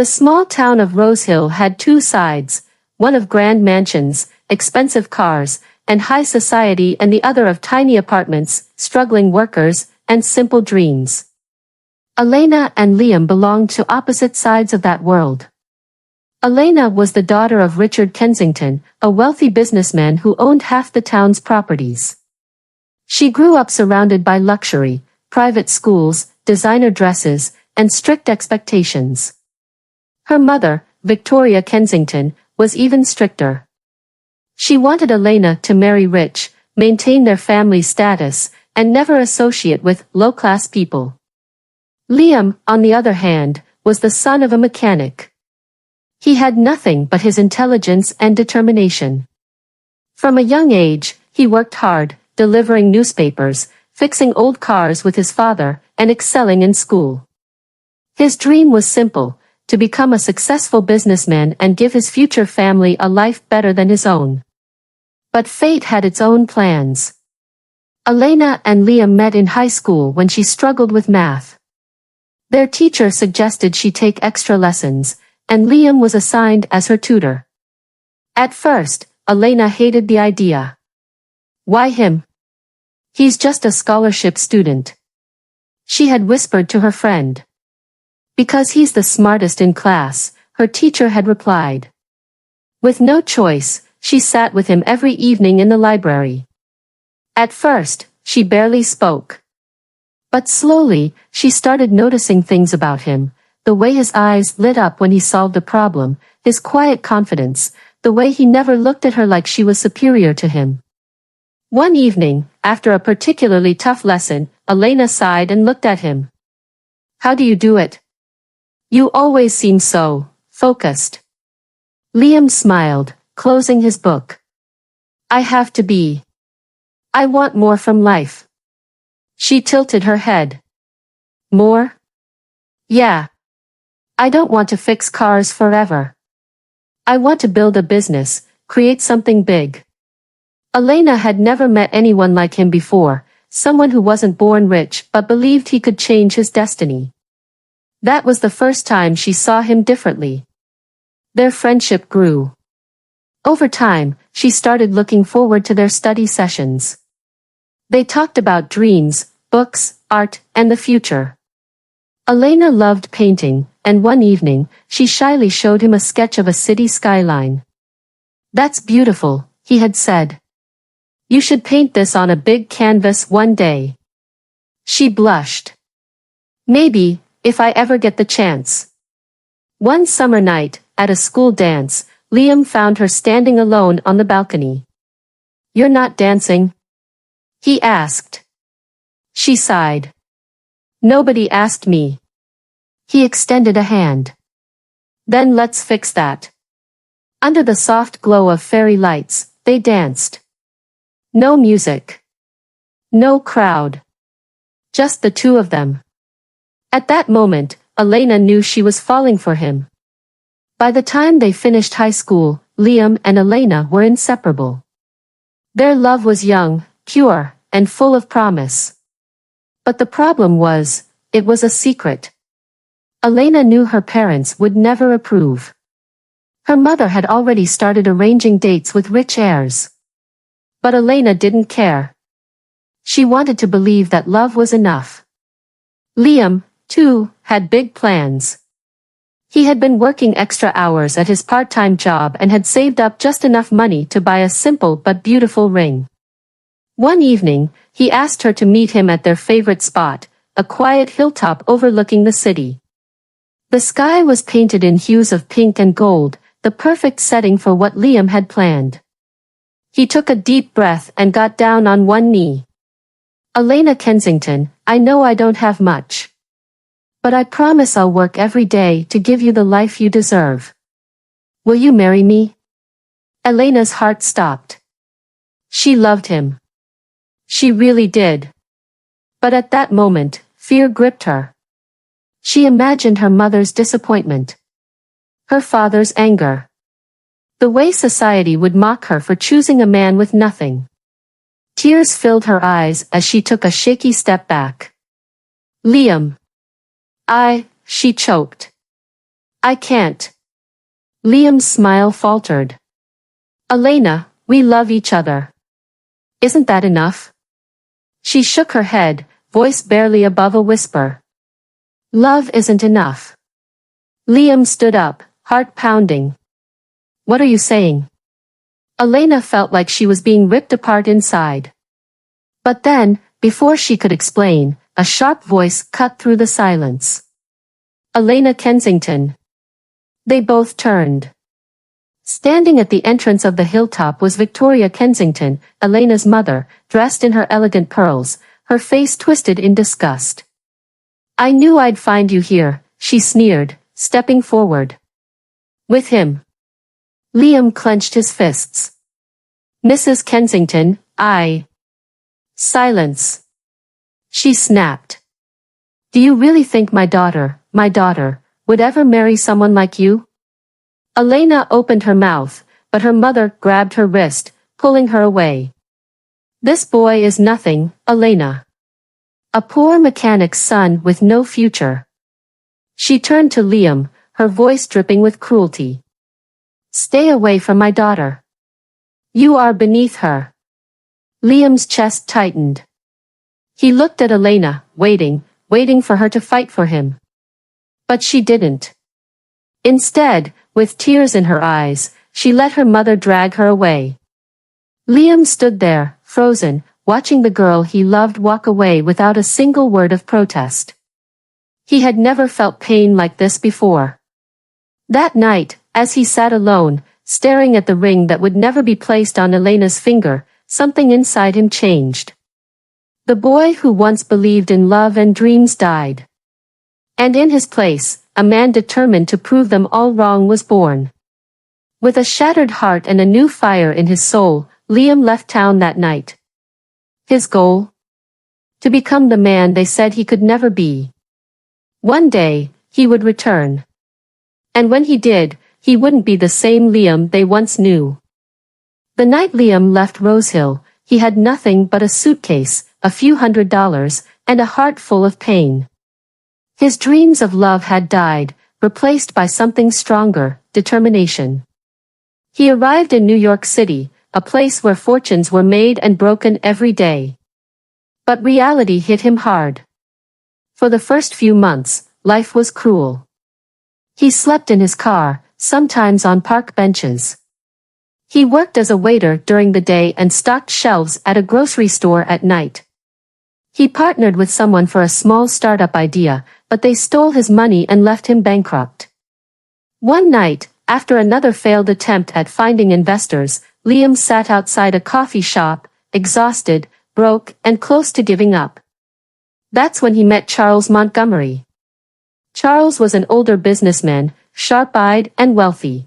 The small town of Rosehill had two sides, one of grand mansions, expensive cars, and high society, and the other of tiny apartments, struggling workers, and simple dreams. Elena and Liam belonged to opposite sides of that world. Elena was the daughter of Richard Kensington, a wealthy businessman who owned half the town's properties. She grew up surrounded by luxury, private schools, designer dresses, and strict expectations. Her mother, Victoria Kensington, was even stricter. She wanted Elena to marry rich, maintain their family status, and never associate with low-class people. Liam, on the other hand, was the son of a mechanic. He had nothing but his intelligence and determination. From a young age, he worked hard, delivering newspapers, fixing old cars with his father, and excelling in school. His dream was simple, to become a successful businessman and give his future family a life better than his own. But fate had its own plans. Elena and Liam met in high school when she struggled with math. Their teacher suggested she take extra lessons, and Liam was assigned as her tutor. At first, Elena hated the idea. Why him? He's just a scholarship student. She had whispered to her friend. Because he's the smartest in class, her teacher had replied. With no choice, she sat with him every evening in the library. At first, she barely spoke. But slowly, she started noticing things about him, the way his eyes lit up when he solved a problem, his quiet confidence, the way he never looked at her like she was superior to him. One evening, after a particularly tough lesson, Elena sighed and looked at him. How do you do it? You always seem so focused. Liam smiled, closing his book. I have to be. I want more from life. She tilted her head. More? Yeah. I don't want to fix cars forever. I want to build a business, create something big. Elena had never met anyone like him before, someone who wasn't born rich but believed he could change his destiny. That was the first time she saw him differently. Their friendship grew. Over time, she started looking forward to their study sessions. They talked about dreams, books, art, and the future. Elena loved painting, and one evening, she shyly showed him a sketch of a city skyline. That's beautiful, he had said. You should paint this on a big canvas one day. She blushed. Maybe, if I ever get the chance. One summer night, at a school dance, Liam found her standing alone on the balcony. You're not dancing? He asked. She sighed. Nobody asked me. He extended a hand. Then let's fix that. Under the soft glow of fairy lights, they danced. No music. No crowd. Just the two of them. At that moment, Elena knew she was falling for him. By the time they finished high school, Liam and Elena were inseparable. Their love was young, pure, and full of promise. But the problem was, it was a secret. Elena knew her parents would never approve. Her mother had already started arranging dates with rich heirs. But Elena didn't care. She wanted to believe that love was enough. Liam, too, had big plans. He had been working extra hours at his part-time job and had saved up just enough money to buy a simple but beautiful ring. One evening, he asked her to meet him at their favorite spot, a quiet hilltop overlooking the city. The sky was painted in hues of pink and gold, the perfect setting for what Liam had planned. He took a deep breath and got down on one knee. Elena Kensington, I know I don't have much. But I promise I'll work every day to give you the life you deserve. Will you marry me? Elena's heart stopped. She loved him. She really did. But at that moment, fear gripped her. She imagined her mother's disappointment. Her father's anger. The way society would mock her for choosing a man with nothing. Tears filled her eyes as she took a shaky step back. Liam. She choked. I can't. Liam's smile faltered. Elena, we love each other. Isn't that enough? She shook her head, voice barely above a whisper. Love isn't enough. Liam stood up, heart pounding. What are you saying? Elena felt like she was being ripped apart inside. But then, before she could explain, a sharp voice cut through the silence. Elena Kensington. They both turned. Standing at the entrance of the hilltop was Victoria Kensington, Elena's mother, dressed in her elegant pearls, her face twisted in disgust. I knew I'd find you here, she sneered, stepping forward. With him. Liam clenched his fists. Mrs. Kensington, Silence. She snapped. Do you really think my daughter, would ever marry someone like you? Elena opened her mouth, but her mother grabbed her wrist, pulling her away. This boy is nothing, Elena. A poor mechanic's son with no future. She turned to Liam, her voice dripping with cruelty. Stay away from my daughter. You are beneath her. Liam's chest tightened. He looked at Elena, waiting for her to fight for him. But she didn't. Instead, with tears in her eyes, she let her mother drag her away. Liam stood there, frozen, watching the girl he loved walk away without a single word of protest. He had never felt pain like this before. That night, as he sat alone, staring at the ring that would never be placed on Elena's finger, something inside him changed. The boy who once believed in love and dreams died. And in his place, a man determined to prove them all wrong was born. With a shattered heart and a new fire in his soul, Liam left town that night. His goal? To become the man they said he could never be. One day, he would return. And when he did, he wouldn't be the same Liam they once knew. The night Liam left Rosehill, he had nothing but a suitcase, a few $100s, and a heart full of pain. His dreams of love had died, replaced by something stronger, determination. He arrived in New York City, a place where fortunes were made and broken every day. But reality hit him hard. For the first few months, life was cruel. He slept in his car, sometimes on park benches. He worked as a waiter during the day and stocked shelves at a grocery store at night. He partnered with someone for a small startup idea, but they stole his money and left him bankrupt. One night, after another failed attempt at finding investors, Liam sat outside a coffee shop, exhausted, broke, and close to giving up. That's when he met Charles Montgomery. Charles was an older businessman, sharp-eyed and wealthy.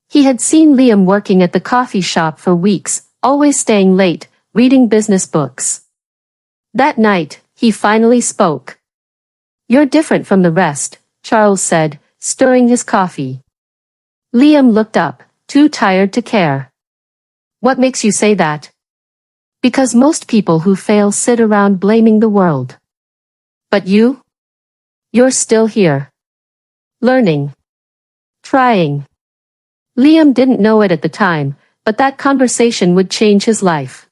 He had seen Liam working at the coffee shop for weeks, always staying late, reading business books. That night, he finally spoke. You're different from the rest, Charles said, stirring his coffee. Liam looked up, too tired to care. What makes you say that? Because most people who fail sit around blaming the world. But you? You're still here. Learning. Trying. Liam didn't know it at the time, but that conversation would change his life.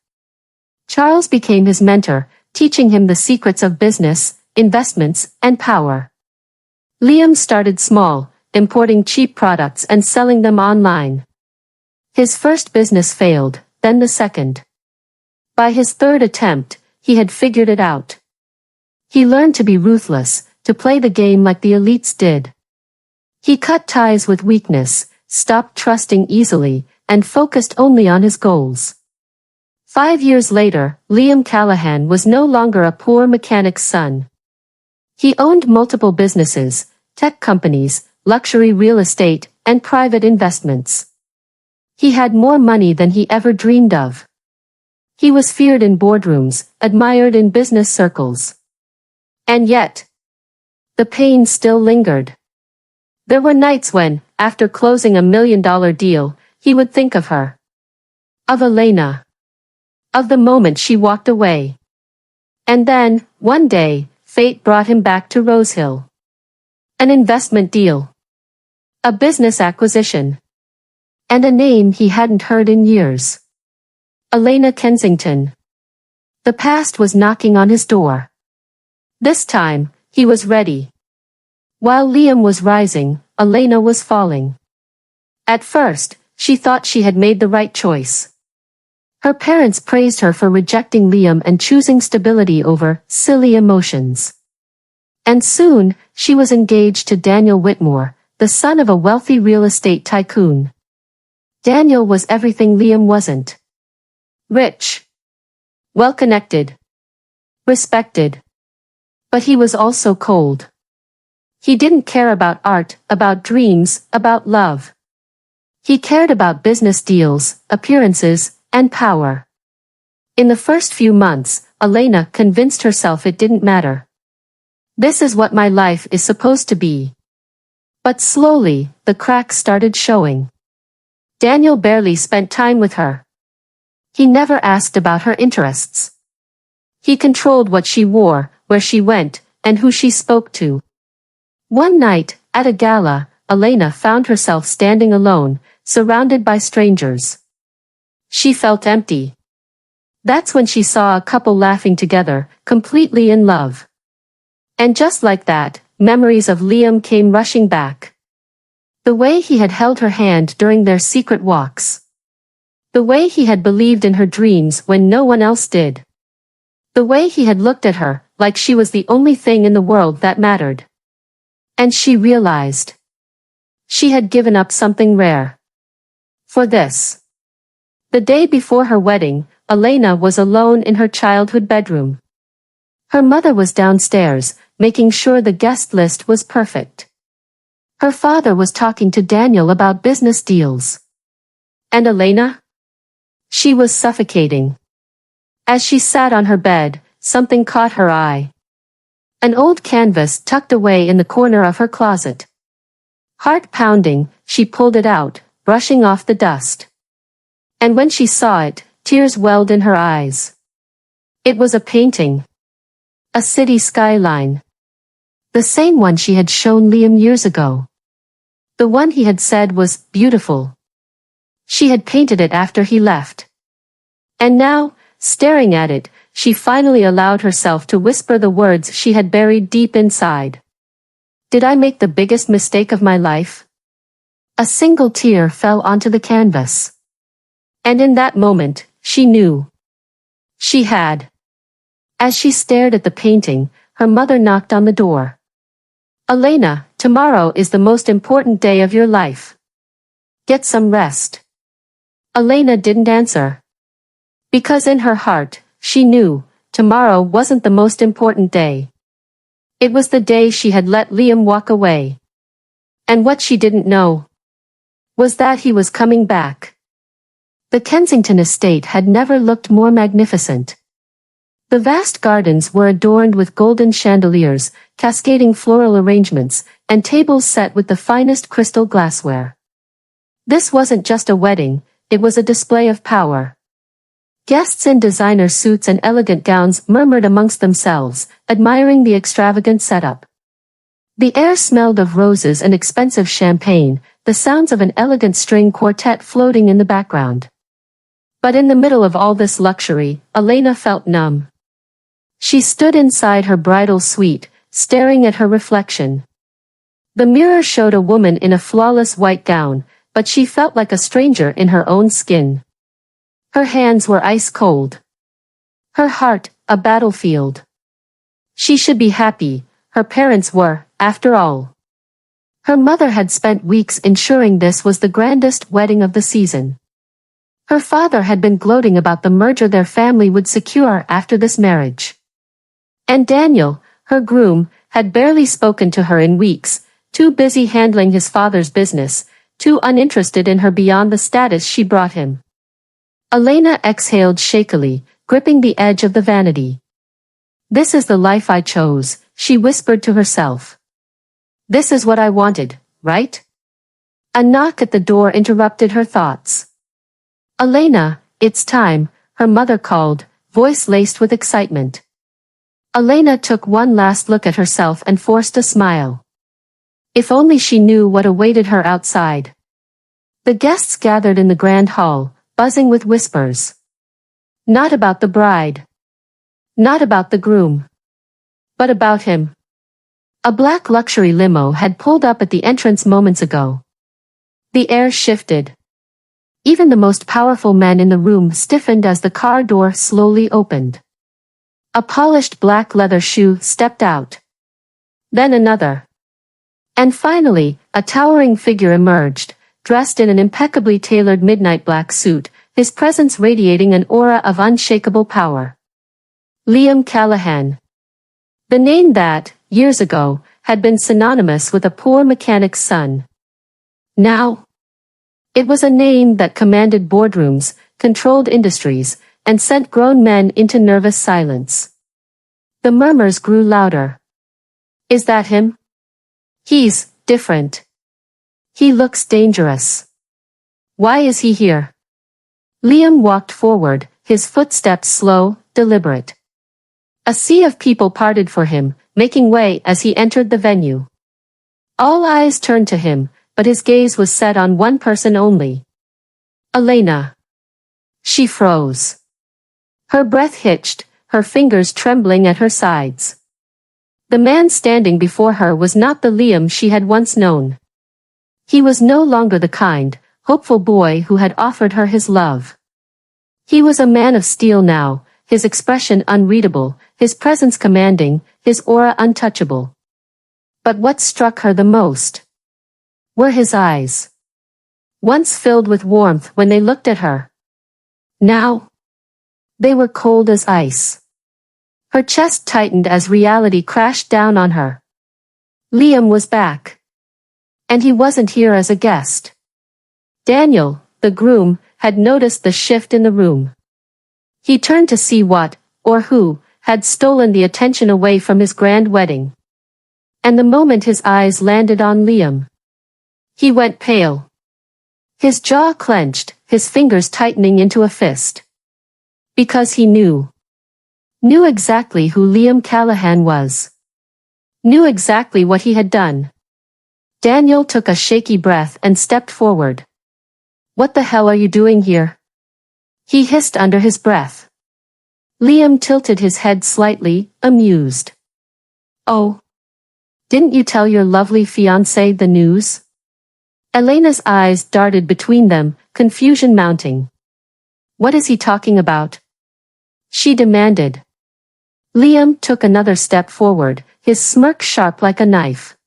Charles became his mentor, teaching him the secrets of business, investments, and power. Liam started small, importing cheap products and selling them online. His first business failed, then the second. By his third attempt, he had figured it out. He learned to be ruthless, to play the game like the elites did. He cut ties with weakness, stopped trusting easily, and focused only on his goals. 5 years later, Liam Callahan was no longer a poor mechanic's son. He owned multiple businesses, tech companies, luxury real estate, and private investments. He had more money than he ever dreamed of. He was feared in boardrooms, admired in business circles. And yet, the pain still lingered. There were nights when, after closing $1 million deal, he would think of her. Of Elena. Of the moment she walked away. And then, one day, fate brought him back to Rosehill. An investment deal. A business acquisition. And a name he hadn't heard in years. Elena Kensington. The past was knocking on his door. This time, he was ready. While Liam was rising, Elena was falling. At first, she thought she had made the right choice. Her parents praised her for rejecting Liam and choosing stability over silly emotions. And soon, she was engaged to Daniel Whitmore, the son of a wealthy real estate tycoon. Daniel was everything Liam wasn't. Rich. Well-connected. Respected. But he was also cold. He didn't care about art, about dreams, about love. He cared about business deals, appearances, and power. In the first few months, Elena convinced herself it didn't matter. This is what my life is supposed to be. But slowly, the cracks started showing. Daniel barely spent time with her. He never asked about her interests. He controlled what she wore, where she went, and who she spoke to. One night, at a gala, Elena found herself standing alone, surrounded by strangers. She felt empty. That's when she saw a couple laughing together, completely in love. And just like that, memories of Liam came rushing back. The way he had held her hand during their secret walks. The way he had believed in her dreams when no one else did. The way he had looked at her, like she was the only thing in the world that mattered. And she realized. She had given up something rare. For this. The day before her wedding, Elena was alone in her childhood bedroom. Her mother was downstairs, making sure the guest list was perfect. Her father was talking to Daniel about business deals. And Elena? She was suffocating. As she sat on her bed, something caught her eye. An old canvas tucked away in the corner of her closet. Heart pounding, she pulled it out, brushing off the dust. And when she saw it, tears welled in her eyes. It was a painting. A city skyline. The same one she had shown Liam years ago. The one he had said was beautiful. She had painted it after he left. And now, staring at it, she finally allowed herself to whisper the words she had buried deep inside. Did I make the biggest mistake of my life? A single tear fell onto the canvas. And in that moment, she knew. She had. As she stared at the painting, her mother knocked on the door. Elena, tomorrow is the most important day of your life. Get some rest. Elena didn't answer. Because in her heart, she knew, tomorrow wasn't the most important day. It was the day she had let Liam walk away. And what she didn't know was that he was coming back. The Kensington estate had never looked more magnificent. The vast gardens were adorned with golden chandeliers, cascading floral arrangements, and tables set with the finest crystal glassware. This wasn't just a wedding, it was a display of power. Guests in designer suits and elegant gowns murmured amongst themselves, admiring the extravagant setup. The air smelled of roses and expensive champagne, the sounds of an elegant string quartet floating in the background. But in the middle of all this luxury, Elena felt numb. She stood inside her bridal suite, staring at her reflection. The mirror showed a woman in a flawless white gown, but she felt like a stranger in her own skin. Her hands were ice cold. Her heart, a battlefield. She should be happy, her parents were, after all. Her mother had spent weeks ensuring this was the grandest wedding of the season. Her father had been gloating about the merger their family would secure after this marriage. And Daniel, her groom, had barely spoken to her in weeks, too busy handling his father's business, too uninterested in her beyond the status she brought him. Elena exhaled shakily, gripping the edge of the vanity. This is the life I chose, she whispered to herself. This is what I wanted, right? A knock at the door interrupted her thoughts. Elena, it's time, her mother called, voice laced with excitement. Elena took one last look at herself and forced a smile. If only she knew what awaited her outside. The guests gathered in the grand hall, buzzing with whispers. Not about the bride. Not about the groom. But about him. A black luxury limo had pulled up at the entrance moments ago. The air shifted. Even the most powerful men in the room stiffened as the car door slowly opened. A polished black leather shoe stepped out. Then another. And finally, a towering figure emerged, dressed in an impeccably tailored midnight black suit, his presence radiating an aura of unshakable power. Liam Callahan. The name that, years ago, had been synonymous with a poor mechanic's son. Now, it was a name that commanded boardrooms, controlled industries, and sent grown men into nervous silence. The murmurs grew louder. Is that him? He's different. He looks dangerous. Why is he here? Liam walked forward, his footsteps slow, deliberate. A sea of people parted for him, making way as he entered the venue. All eyes turned to him, but his gaze was set on one person only. Elena. She froze. Her breath hitched, her fingers trembling at her sides. The man standing before her was not the Liam she had once known. He was no longer the kind, hopeful boy who had offered her his love. He was a man of steel now, his expression unreadable, his presence commanding, his aura untouchable. But what struck her the most were his eyes. Once filled with warmth when they looked at her. Now, they were cold as ice. Her chest tightened as reality crashed down on her. Liam was back. And he wasn't here as a guest. Daniel, the groom, had noticed the shift in the room. He turned to see what, or who, had stolen the attention away from his grand wedding. And the moment his eyes landed on Liam, he went pale. His jaw clenched, his fingers tightening into a fist. Because he knew exactly who Liam Callahan was. Knew exactly what he had done. Daniel took a shaky breath and stepped forward. What the hell are you doing here? He hissed under his breath. Liam tilted his head slightly, amused. Oh. Didn't you tell your lovely fiancé the news? Elena's eyes darted between them, confusion mounting. What is he talking about? She demanded. Liam took another step forward, his smirk sharp like a knife.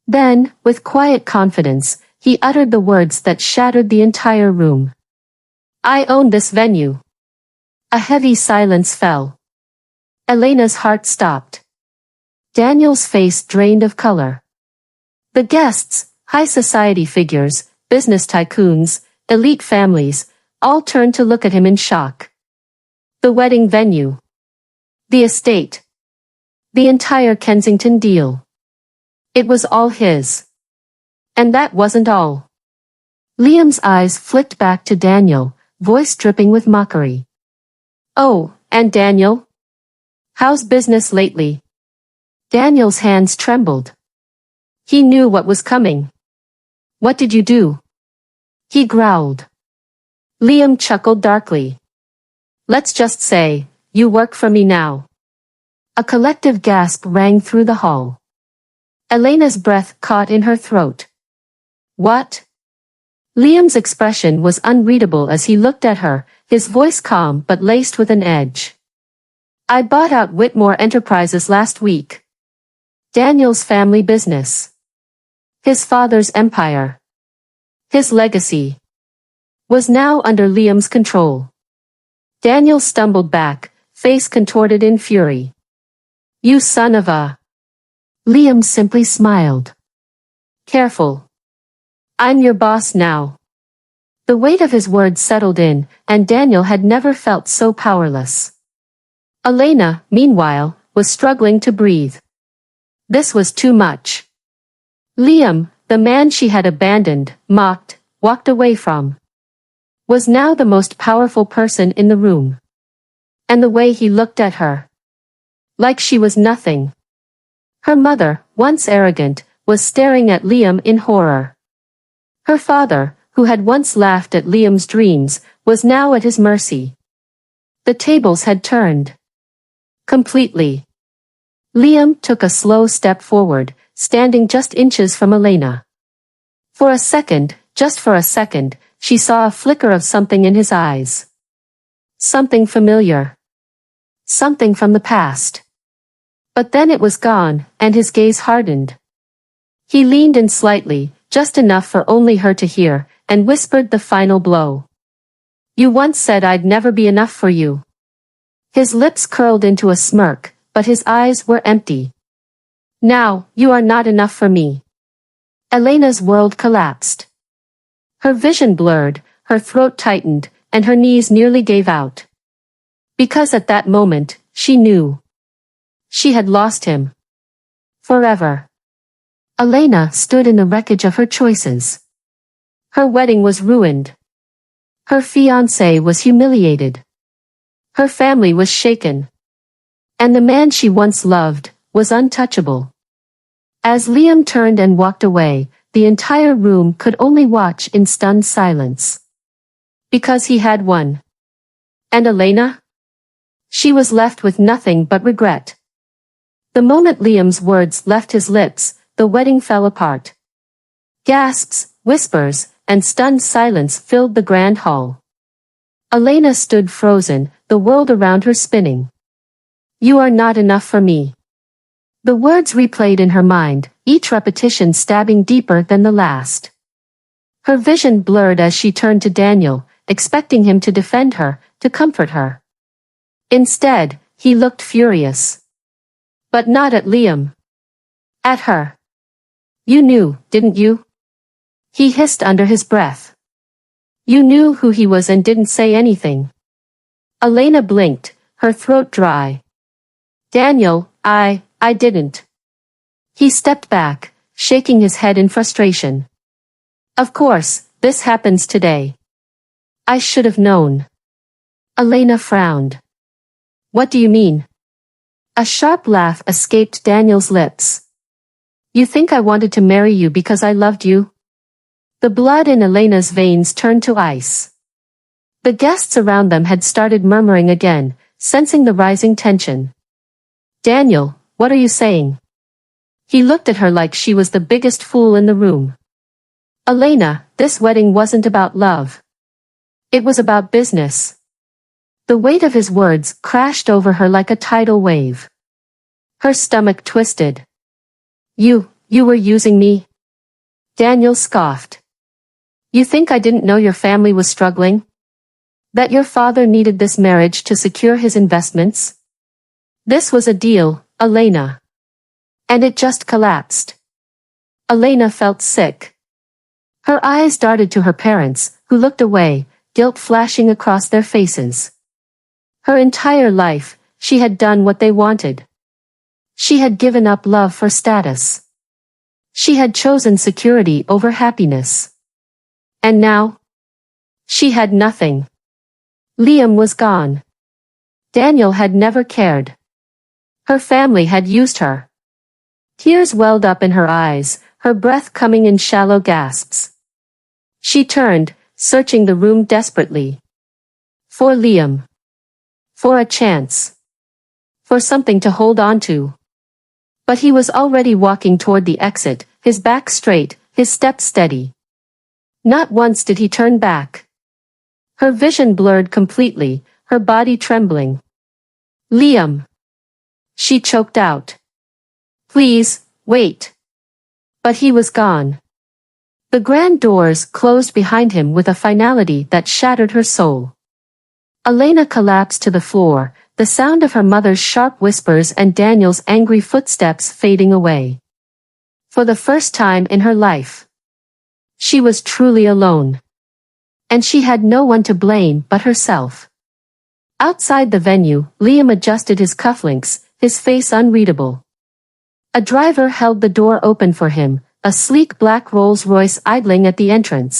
Then, with quiet confidence, he uttered the words that shattered the entire room. I own this venue. A heavy silence fell. Elena's heart stopped. Daniel's face drained of color. The guests, high society figures, business tycoons, elite families, all turned to look at him in shock. The wedding venue. The estate. The entire Kensington deal. It was all his. And that wasn't all. Liam's eyes flicked back to Daniel, voice dripping with mockery. Oh, and Daniel? How's business lately? Daniel's hands trembled. He knew what was coming. What did you do? He growled. Liam chuckled darkly. Let's just say, you work for me now. A collective gasp rang through the hall. Elena's breath caught in her throat. What? Liam's expression was unreadable as he looked at her, his voice calm but laced with an edge. I bought out Whitmore Enterprises last week. Daniel's family business. His father's empire. His legacy was now under Liam's control. Daniel stumbled back, face contorted in fury. You son of a... Liam simply smiled. Careful. I'm your boss now. The weight of his words settled in, and Daniel had never felt so powerless. Elena, meanwhile, was struggling to breathe. This was too much. Liam, the man she had abandoned, mocked, walked away from, was now the most powerful person in the room. And the way he looked at her. Like she was nothing. Her mother, once arrogant, was staring at Liam in horror. Her father, who had once laughed at Liam's dreams, was now at his mercy. The tables had turned. Completely. Liam took a slow step forward, standing just inches from Elena. For a second, just for a second, she saw a flicker of something in his eyes. Something familiar. Something from the past. But then it was gone, and his gaze hardened. He leaned in slightly, just enough for only her to hear, and whispered the final blow. "You once said I'd never be enough for you." His lips curled into a smirk, but his eyes were empty. "Now, you are not enough for me." Elena's world collapsed. Her vision blurred, her throat tightened, and her knees nearly gave out. Because at that moment, she knew. She had lost him. Forever. Elena stood in the wreckage of her choices. Her wedding was ruined. Her fiancé was humiliated. Her family was shaken. And the man she once loved was untouchable. As Liam turned and walked away, the entire room could only watch in stunned silence. Because he had won. And Elena? She was left with nothing but regret. The moment Liam's words left his lips, the wedding fell apart. Gasps, whispers, and stunned silence filled the grand hall. Elena stood frozen, the world around her spinning. "You are not enough for me." The words replayed in her mind, each repetition stabbing deeper than the last. Her vision blurred as she turned to Daniel, expecting him to defend her, to comfort her. Instead, he looked furious. But not at Liam. At her. "You knew, didn't you?" He hissed under his breath. "You knew who he was and didn't say anything." Elena blinked, her throat dry. "Daniel, I didn't." He stepped back, shaking his head in frustration. "Of course, this happens today. I should have known." Elena frowned. "What do you mean?" A sharp laugh escaped Daniel's lips. "You think I wanted to marry you because I loved you?" The blood in Elena's veins turned to ice. The guests around them had started murmuring again, sensing the rising tension. "Daniel, what are you saying?" He looked at her like she was the biggest fool in the room. "Elena, this wedding wasn't about love. It was about business." The weight of his words crashed over her like a tidal wave. Her stomach twisted. You were using me?" Daniel scoffed. "You think I didn't know your family was struggling? That your father needed this marriage to secure his investments? This was a deal, Elena. And it just collapsed." Elena felt sick. Her eyes darted to her parents, who looked away, guilt flashing across their faces. Her entire life, she had done what they wanted. She had given up love for status. She had chosen security over happiness. And now? She had nothing. Liam was gone. Daniel had never cared. Her family had used her. Tears welled up in her eyes, her breath coming in shallow gasps. She turned, searching the room desperately. For Liam. For a chance. For something to hold on to. But he was already walking toward the exit, his back straight, his step steady. Not once did he turn back. Her vision blurred completely, her body trembling. "Liam." She choked out. "Please, wait." But he was gone. The grand doors closed behind him with a finality that shattered her soul. Elena collapsed to the floor, the sound of her mother's sharp whispers and Daniel's angry footsteps fading away. For the first time in her life, she was truly alone. And she had no one to blame but herself. Outside the venue, Liam adjusted his cufflinks, his face unreadable. A driver held the door open for him, a sleek black Rolls-Royce idling at the entrance.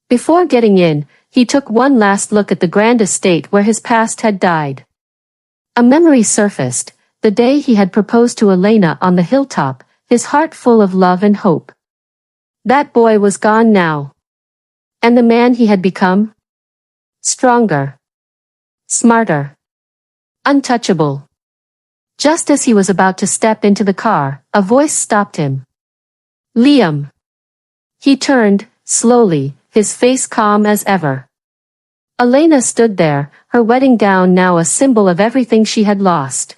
Before getting in, he took one last look at the grand estate where his past had died. A memory surfaced, the day he had proposed to Elena on the hilltop, his heart full of love and hope. That boy was gone now. And the man he had become? Stronger. Smarter. Untouchable. Just as he was about to step into the car, a voice stopped him. Liam. He turned, slowly, his face calm as ever. Elena stood there, her wedding gown now a symbol of everything she had lost.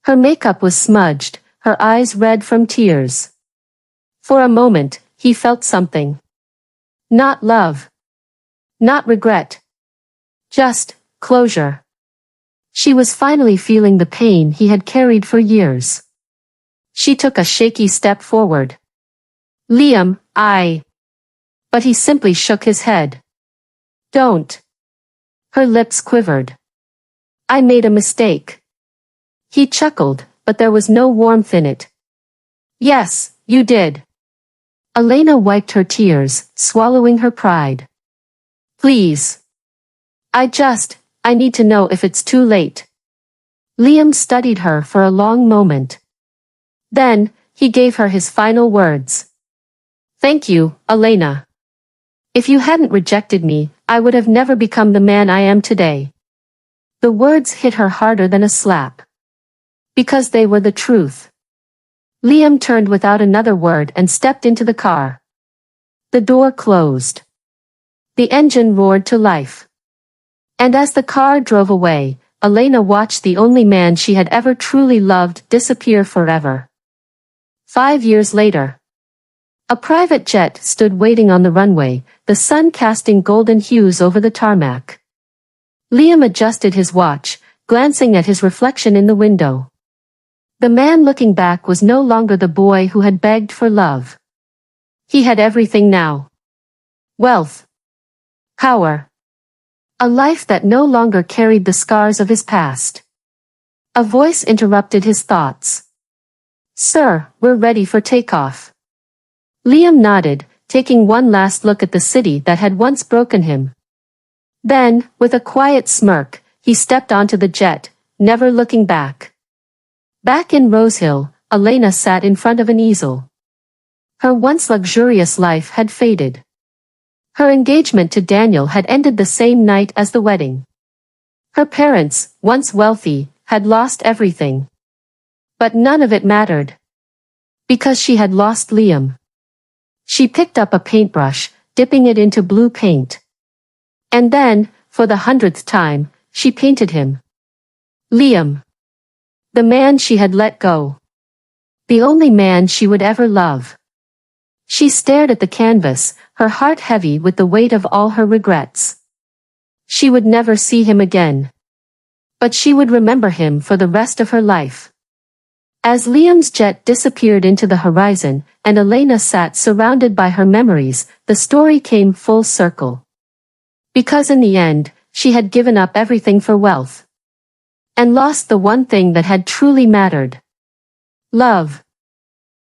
Her makeup was smudged, her eyes red from tears. For a moment, he felt something. Not love. Not regret. Just closure. She was finally feeling the pain he had carried for years. She took a shaky step forward. Liam, But he simply shook his head. Don't. Her lips quivered. I made a mistake. He chuckled, but there was no warmth in it. Yes, you did. Elena wiped her tears, swallowing her pride. Please. I need to know if it's too late. Liam studied her for a long moment. Then, he gave her his final words. Thank you, Elena. If you hadn't rejected me, I would have never become the man I am today. The words hit her harder than a slap. Because they were the truth. Liam turned without another word and stepped into the car. The door closed. The engine roared to life. And as the car drove away, Elena watched the only man she had ever truly loved disappear forever. 5 years later. A private jet stood waiting on the runway, the sun casting golden hues over the tarmac. Liam adjusted his watch, glancing at his reflection in the window. The man looking back was no longer the boy who had begged for love. He had everything now. Wealth. Power. A life that no longer carried the scars of his past. A voice interrupted his thoughts. Sir, we're ready for takeoff. Liam nodded, taking one last look at the city that had once broken him. Then, with a quiet smirk, he stepped onto the jet, never looking back. Back in Rosehill, Elena sat in front of an easel. Her once luxurious life had faded. Her engagement to Daniel had ended the same night as the wedding. Her parents, once wealthy, had lost everything. But none of it mattered. Because she had lost Liam. She picked up a paintbrush, dipping it into blue paint. And then, for the 100th time, she painted him. Liam. The man she had let go. The only man she would ever love. She stared at the canvas, her heart heavy with the weight of all her regrets. She would never see him again. But she would remember him for the rest of her life. As Liam's jet disappeared into the horizon, and Elena sat surrounded by her memories, the story came full circle. Because in the end, she had given up everything for wealth. And lost the one thing that had truly mattered. Love.